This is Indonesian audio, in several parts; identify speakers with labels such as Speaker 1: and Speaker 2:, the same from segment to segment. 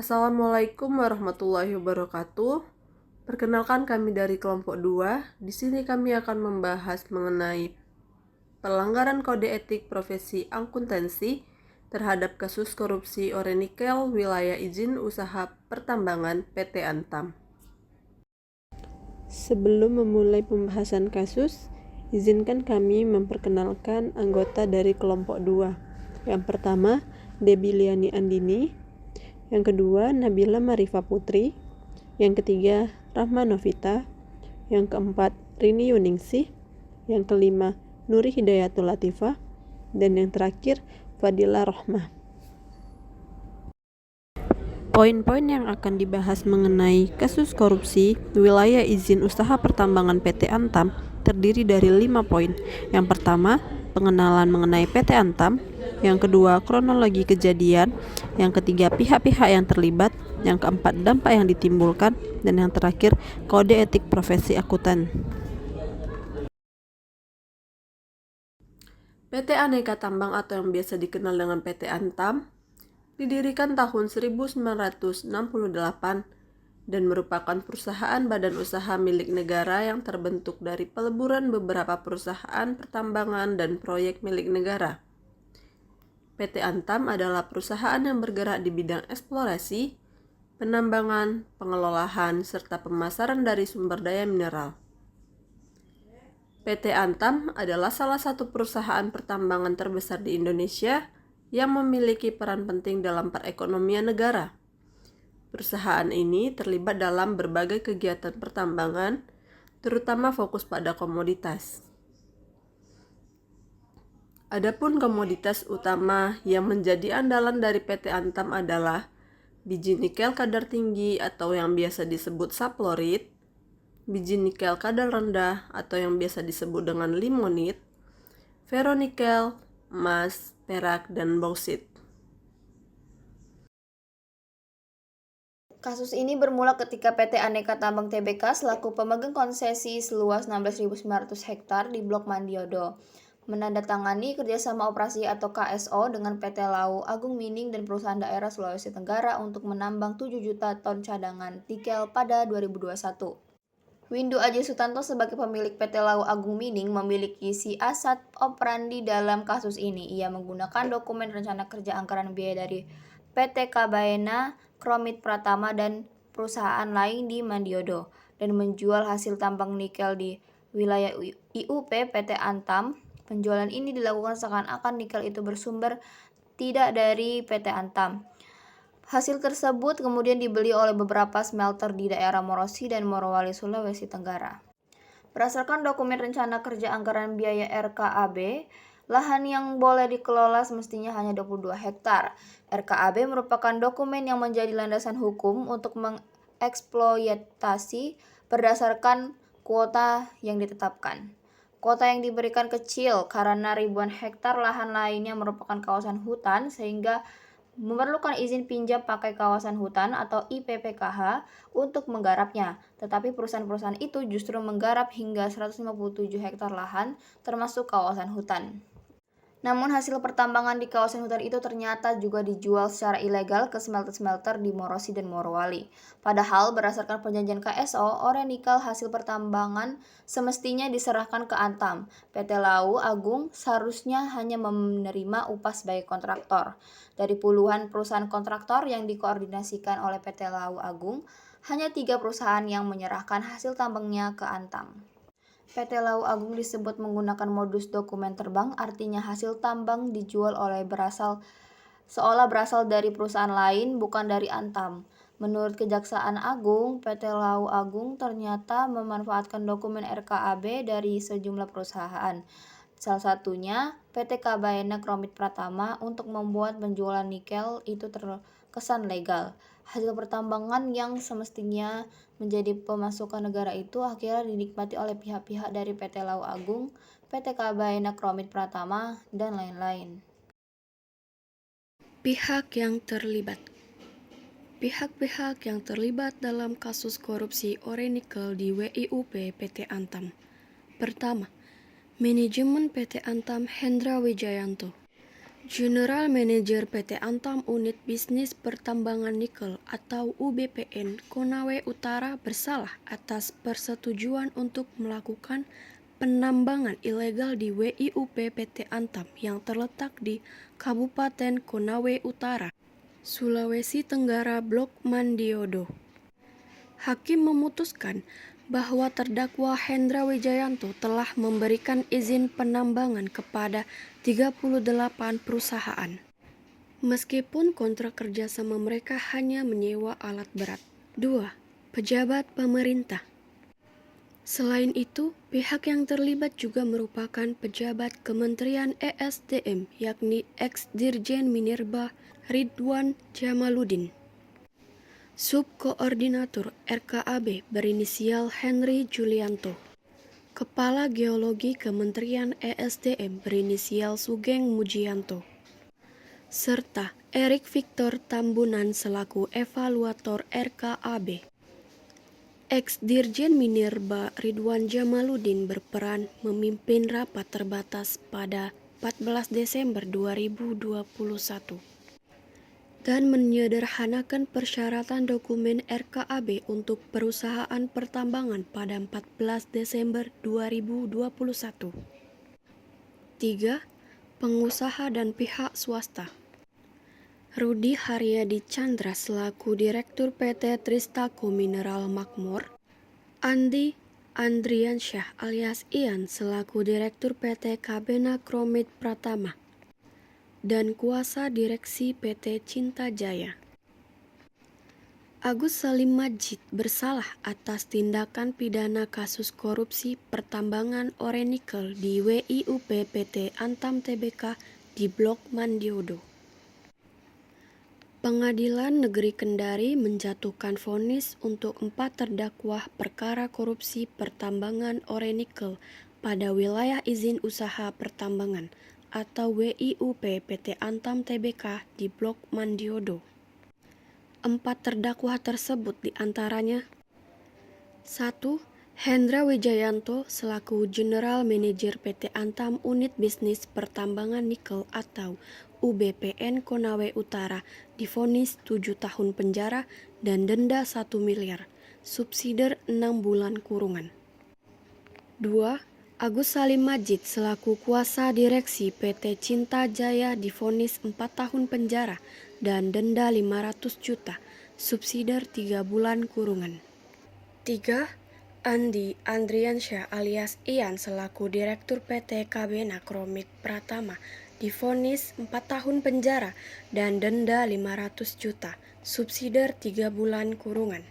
Speaker 1: Assalamualaikum warahmatullahi wabarakatuh. Perkenalkan kami dari kelompok 2. Di sini kami akan membahas mengenai pelanggaran kode etik profesi akuntansi terhadap kasus korupsi ore nikel wilayah izin usaha pertambangan PT Antam. Sebelum memulai pembahasan kasus, izinkan kami memperkenalkan anggota dari kelompok 2. Yang pertama, Debbie Liani Andini. Yang kedua, Nabila Marifa Putri. Yang ketiga, Rahma Novita. Yang keempat, Rini Yuningsih. Yang kelima, Nuri Hidayatul Latifah. Dan yang terakhir, Fadila Rohmah. Poin-poin yang akan dibahas mengenai kasus korupsi wilayah izin usaha pertambangan PT Antam terdiri dari 5 poin. Yang pertama, pengenalan mengenai PT Antam. Yang kedua, kronologi kejadian. Yang ketiga, pihak-pihak yang terlibat. Yang keempat, dampak yang ditimbulkan. Dan yang terakhir, kode etik profesi akuntan. PT Aneka Tambang atau yang biasa dikenal dengan PT Antam didirikan tahun 1968 dan merupakan perusahaan badan usaha milik negara yang terbentuk dari peleburan beberapa perusahaan pertambangan dan proyek milik negara. PT Antam adalah perusahaan yang bergerak di bidang eksplorasi, penambangan, pengelolaan, serta pemasaran dari sumber daya mineral. PT Antam adalah salah satu perusahaan pertambangan terbesar di Indonesia yang memiliki peran penting dalam perekonomian negara. Perusahaan ini terlibat dalam berbagai kegiatan pertambangan, terutama fokus pada komoditas. Adapun komoditas utama yang menjadi andalan dari PT Antam adalah biji nikel kadar tinggi atau yang biasa disebut saplorit, biji nikel kadar rendah atau yang biasa disebut dengan limonit, ferronikel, emas, perak, dan bauksit.
Speaker 2: Kasus ini bermula ketika PT Aneka Tambang Tbk selaku pemegang konsesi seluas 16.900 hektar di Blok Mandiodo menandatangani kerjasama operasi atau KSO dengan PT Lau Agung Mining dan perusahaan daerah Sulawesi Tenggara untuk menambang 7 juta ton cadangan nikel pada 2021. Windu Aji Sutanto sebagai pemilik PT Lau Agung Mining memiliki siasat operandi dalam kasus ini. Ia menggunakan dokumen rencana kerja anggaran biaya dari PT Kabaena, Kromit Pratama, dan perusahaan lain di Mandiodo dan menjual hasil tambang nikel di wilayah IUP PT Antam. Penjualan ini dilakukan seakan-akan nikel itu bersumber tidak dari PT Antam. Hasil tersebut kemudian dibeli oleh beberapa smelter di daerah Morosi dan Morowali, Sulawesi Tenggara. Berdasarkan dokumen rencana kerja anggaran biaya RKAB, lahan yang boleh dikelola semestinya hanya 22 hektar. RKAB merupakan dokumen yang menjadi landasan hukum untuk mengeksploitasi berdasarkan kuota yang ditetapkan. Kuota yang diberikan kecil karena ribuan hektar lahan lainnya merupakan kawasan hutan sehingga memerlukan izin pinjam pakai kawasan hutan atau IPPKH untuk menggarapnya. Tetapi perusahaan-perusahaan itu justru menggarap hingga 157 hektar lahan termasuk kawasan hutan. Namun hasil pertambangan di kawasan hutan itu ternyata juga dijual secara ilegal ke smelter-smelter di Morosi dan Morowali. Padahal berdasarkan perjanjian KSO, ore nikel hasil pertambangan semestinya diserahkan ke Antam. PT Lau Agung seharusnya hanya menerima upah sebagai kontraktor. Dari puluhan perusahaan kontraktor yang dikoordinasikan oleh PT Lau Agung, hanya 3 perusahaan yang menyerahkan hasil tambangnya ke Antam. PT Lau Agung disebut menggunakan modus dokumen terbang, artinya hasil tambang dijual seolah berasal dari perusahaan lain, bukan dari Antam. Menurut Kejaksaan Agung, PT Lau Agung ternyata memanfaatkan dokumen RKAB dari sejumlah perusahaan. Salah satunya PT Kabaena Kromit Pratama untuk membuat penjualan nikel itu terkesan legal. Hasil pertambangan yang semestinya menjadi pemasukan negara itu akhirnya dinikmati oleh pihak-pihak dari PT Lau Agung, PT Kabaena Kromit Pratama, dan lain-lain.
Speaker 3: Pihak yang terlibat. Pihak-pihak yang terlibat dalam kasus korupsi ore nikel di WIUP PT Antam. Pertama, manajemen PT Antam Hendra Wijayanto. General Manager PT Antam Unit Bisnis Pertambangan Nikel atau UBPN Konawe Utara bersalah atas persetujuan untuk melakukan penambangan ilegal di WIUP PT Antam yang terletak di Kabupaten Konawe Utara, Sulawesi Tenggara, Blok Mandiodo. Hakim memutuskan bahwa terdakwa Hendra Wijayanto telah memberikan izin penambangan kepada 38 perusahaan, meskipun kontrak kerjasama mereka hanya menyewa alat berat. 2. Pejabat pemerintah. Selain itu, pihak yang terlibat juga merupakan pejabat Kementerian ESDM, yakni ex-Dirjen Minerba Ridwan Jamaluddin, Subkoordinator RKAB berinisial Henry Julianto, Kepala Geologi Kementerian ESDM berinisial Sugeng Mujianto, serta Erik Victor Tambunan selaku evaluator RKAB. Ex-Dirjen Minerba Ridwan Jamaluddin berperan memimpin rapat terbatas pada 14 Desember 2021. Dan menyederhanakan persyaratan dokumen RKAB untuk perusahaan pertambangan pada 14 Desember 2021. 3. Pengusaha dan pihak swasta. Rudi Haryadi Chandra selaku Direktur PT Tristako Mineral Makmur, Andi Andriansyah alias Ian selaku Direktur PT Kabena Kromit Pratama, dan kuasa direksi PT Cinta Jaya. Agus Salim Majid bersalah atas tindakan pidana kasus korupsi pertambangan ore nikel di WIUP PT Antam Tbk di Blok Mandiodo. Pengadilan Negeri Kendari menjatuhkan vonis untuk 4 terdakwa perkara korupsi pertambangan ore nikel pada wilayah izin usaha pertambangan atau WIUP PT Antam Tbk di Blok Mandiodo. 4 terdakwa tersebut diantaranya 1. Hendra Wijayanto selaku General Manager PT Antam Unit Bisnis Pertambangan Nikel atau UBPN Konawe Utara divonis 7 tahun penjara dan denda 1 miliar, subsidiar 6 bulan kurungan. 2. Agus Salim Majid selaku kuasa direksi PT Cinta Jaya divonis 4 tahun penjara dan denda 500 juta, subsidiar 3 bulan kurungan. 3. Andi Andriansyah alias Ian selaku Direktur PT Kabena Kromit Pratama divonis 4 tahun penjara dan denda 500 juta, subsidiar 3 bulan kurungan.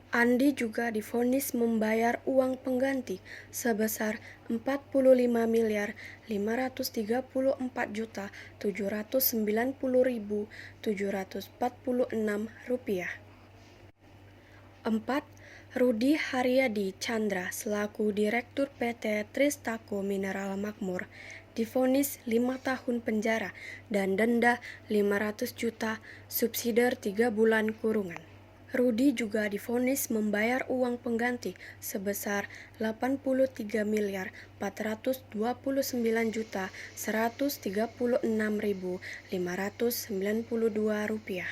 Speaker 3: Andi juga divonis membayar uang pengganti sebesar 45.539.790.746 rupiah. 4. Rudi Haryadi Chandra selaku Direktur PT Tristako Mineral Makmur divonis 5 tahun penjara dan denda 500 juta, subsidiar 3 bulan kurungan. Rudi juga divonis membayar uang pengganti sebesar 83.426.136.592 rupiah.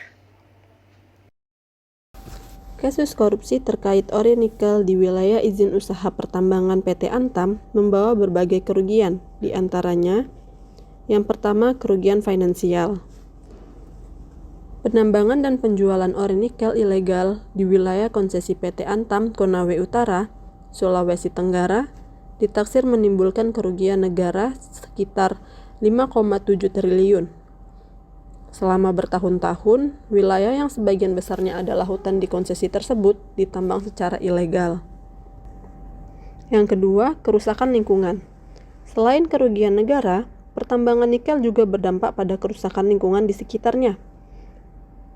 Speaker 1: Kasus korupsi terkait ore nikel di wilayah izin usaha pertambangan PT Antam membawa berbagai kerugian, di antaranya yang pertama kerugian finansial. Penambangan dan penjualan ore nikel ilegal di wilayah konsesi PT Antam Konawe Utara, Sulawesi Tenggara ditaksir menimbulkan kerugian negara sekitar 5,7 triliun. Selama bertahun-tahun, wilayah yang sebagian besarnya adalah hutan di konsesi tersebut ditambang secara ilegal. Yang kedua, kerusakan lingkungan. Selain kerugian negara, pertambangan nikel juga berdampak pada kerusakan lingkungan di sekitarnya.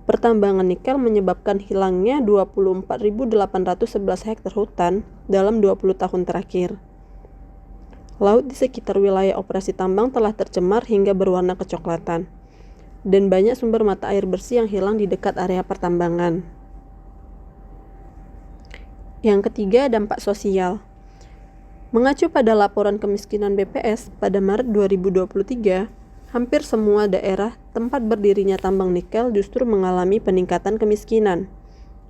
Speaker 1: Pertambangan nikel menyebabkan hilangnya 24.811 hektar hutan dalam 20 tahun terakhir. Laut di sekitar wilayah operasi tambang telah tercemar hingga berwarna kecoklatan, dan banyak sumber mata air bersih yang hilang di dekat area pertambangan. Yang ketiga, dampak sosial. Mengacu pada laporan kemiskinan BPS pada Maret 2023, Hampir semua daerah tempat berdirinya tambang nikel justru mengalami peningkatan kemiskinan.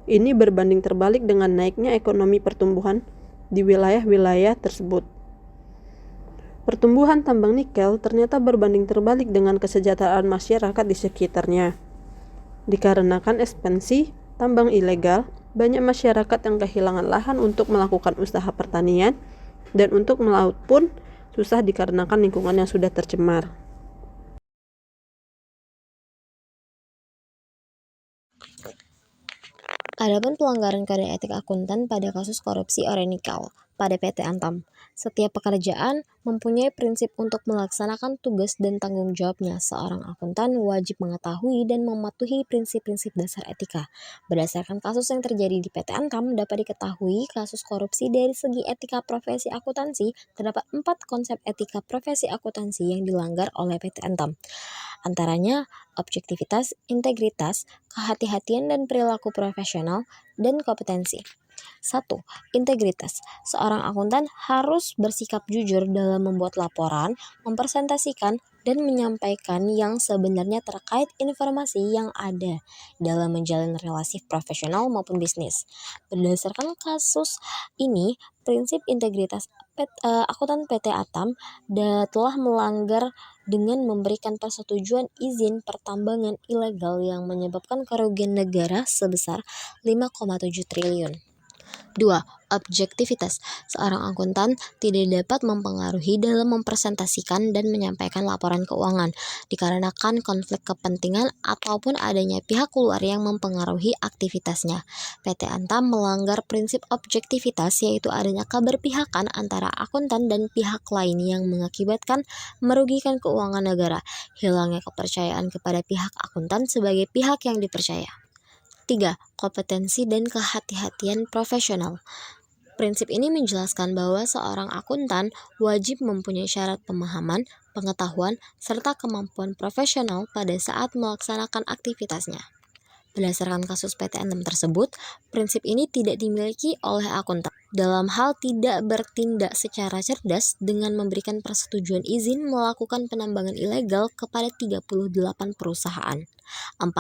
Speaker 1: Ini berbanding terbalik dengan naiknya ekonomi pertumbuhan di wilayah-wilayah tersebut. Pertumbuhan tambang nikel ternyata berbanding terbalik dengan kesejahteraan masyarakat di sekitarnya. Dikarenakan ekspansi tambang ilegal, banyak masyarakat yang kehilangan lahan untuk melakukan usaha pertanian, dan untuk melaut pun susah dikarenakan lingkungan yang sudah tercemar.
Speaker 4: Adapun pelanggaran kode etik akuntan pada kasus korupsi Orenikel pada PT Antam, setiap pekerjaan mempunyai prinsip untuk melaksanakan tugas dan tanggung jawabnya. Seorang akuntan wajib mengetahui dan mematuhi prinsip-prinsip dasar etika. Berdasarkan kasus yang terjadi di PT Antam, dapat diketahui kasus korupsi dari segi etika profesi akuntansi, terdapat 4 konsep etika profesi akuntansi yang dilanggar oleh PT Antam. Antaranya objektivitas, integritas, kehati-hatian dan perilaku profesional, dan kompetensi. 1. Integritas. Seorang akuntan harus bersikap jujur dalam membuat laporan, mempresentasikan, dan menyampaikan yang sebenarnya terkait informasi yang ada dalam menjalin relasi profesional maupun bisnis. Berdasarkan kasus ini, prinsip integritas akuntan PT Antam telah melanggar dengan memberikan persetujuan izin pertambangan ilegal yang menyebabkan kerugian negara sebesar 5,7 triliun. 2. Objektivitas. Seorang akuntan tidak dapat mempengaruhi dalam mempresentasikan dan menyampaikan laporan keuangan dikarenakan konflik kepentingan ataupun adanya pihak luar yang mempengaruhi aktivitasnya. PT Antam melanggar prinsip objektivitas, yaitu adanya keberpihakan antara akuntan dan pihak lain yang mengakibatkan merugikan keuangan negara, hilangnya kepercayaan kepada pihak akuntan sebagai pihak yang dipercaya. 3. Kompetensi dan kehati-hatian profesional. Prinsip ini menjelaskan bahwa seorang akuntan wajib mempunyai syarat pemahaman, pengetahuan, serta kemampuan profesional pada saat melaksanakan aktivitasnya. Berdasarkan kasus PT Antam tersebut, prinsip ini tidak dimiliki oleh akuntan. Dalam hal tidak bertindak secara cerdas dengan memberikan persetujuan izin melakukan penambangan ilegal kepada 38 perusahaan. 4.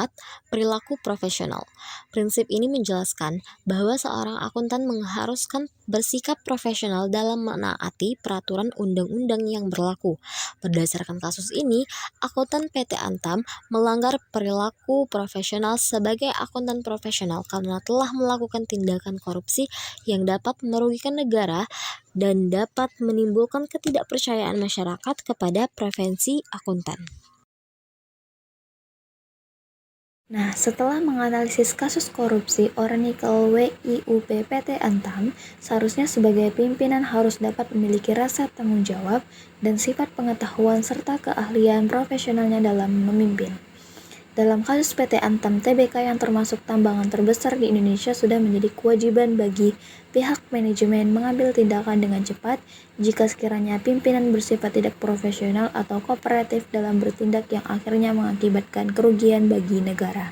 Speaker 4: Perilaku profesional. Prinsip ini menjelaskan bahwa seorang akuntan mengharuskan bersikap profesional dalam menaati peraturan undang-undang yang berlaku. Berdasarkan kasus ini, akuntan PT Antam melanggar perilaku profesional sebagai akuntan profesional karena telah melakukan tindakan korupsi yang dapat merugikan negara dan dapat menimbulkan ketidakpercayaan masyarakat kepada profesi akuntan.
Speaker 2: Nah, setelah menganalisis kasus korupsi Orenikel WIUP PT Antam, seharusnya sebagai pimpinan harus dapat memiliki rasa tanggung jawab dan sifat pengetahuan serta keahlian profesionalnya dalam memimpin. Dalam kasus PT Antam Tbk yang termasuk tambangan terbesar di Indonesia, sudah menjadi kewajiban bagi pihak manajemen mengambil tindakan dengan cepat jika sekiranya pimpinan bersifat tidak profesional atau kooperatif dalam bertindak yang akhirnya mengakibatkan kerugian bagi negara.